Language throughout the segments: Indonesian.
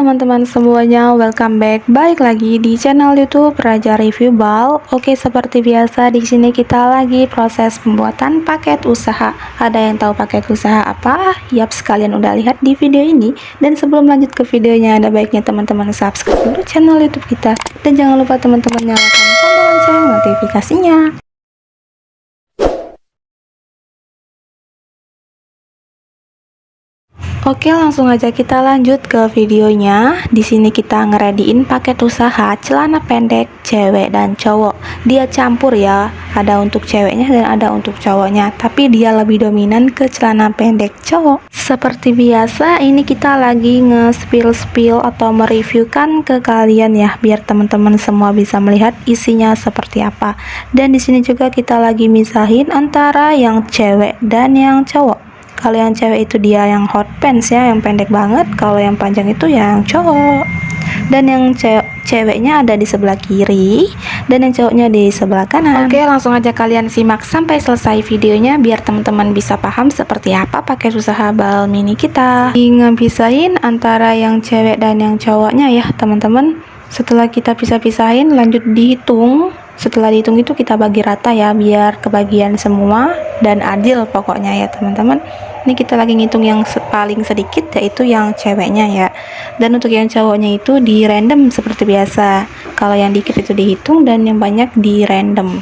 teman-teman semuanya, welcome back. Baik lagi di channel YouTube Raja Review Bal. Oke, seperti biasa di sini kita lagi proses pembuatan paket usaha. Ada yang tahu paket usaha apa? Yap, sekalian udah lihat di video ini. Dan sebelum lanjut ke videonya, ada baiknya teman-teman subscribe dulu channel YouTube kita. Dan jangan lupa teman-teman nyalakan tombol lonceng notifikasinya. Oke, langsung aja kita lanjut ke videonya. Di sini kita ngerediin paket usaha celana pendek cewek dan cowok. Dia campur ya, ada untuk ceweknya dan ada untuk cowoknya, tapi dia lebih dominan ke celana pendek cowok. Seperti biasa, ini kita lagi nge-spill atau mereviewkan ke kalian ya, biar teman-teman semua bisa melihat isinya seperti apa. Dan di sini juga kita lagi misahin antara yang cewek dan yang cowok. Kalau yang cewek itu dia yang hot pants ya, yang pendek banget. Kalau yang panjang itu yang cowok. Dan yang ceweknya ada di sebelah kiri dan yang cowoknya di sebelah kanan. Oke, langsung aja kalian simak sampai selesai videonya biar teman-teman bisa paham seperti apa paket usaha bal mini kita. Ngepisahin antara yang cewek dan yang cowoknya ya teman-teman. Setelah kita pisah-pisahin, lanjut dihitung. Setelah dihitung itu kita bagi rata ya, biar kebagian semua dan adil pokoknya ya teman-teman. Ini kita lagi ngitung yang paling sedikit, yaitu yang ceweknya ya. Dan untuk yang cowoknya itu di random seperti biasa. Kalau yang dikit itu dihitung dan yang banyak di random.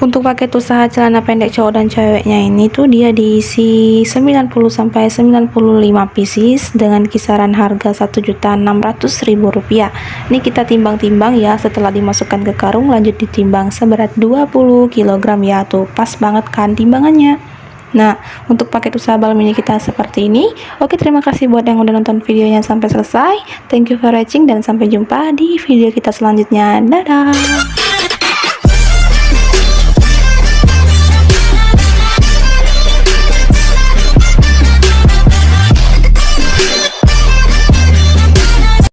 Untuk paket usaha celana pendek cowok dan ceweknya ini tuh dia diisi 90 sampai 95 pieces dengan kisaran harga Rp1.600.000. Ini kita timbang-timbang ya, setelah dimasukkan ke karung lanjut ditimbang seberat 20 kg ya, tuh pas banget kan timbangannya. Nah, untuk paket usaha bal mini kita seperti ini. Oke, terima kasih buat yang udah nonton videonya sampai selesai. Thank you for watching dan sampai jumpa di video kita selanjutnya. Dadah.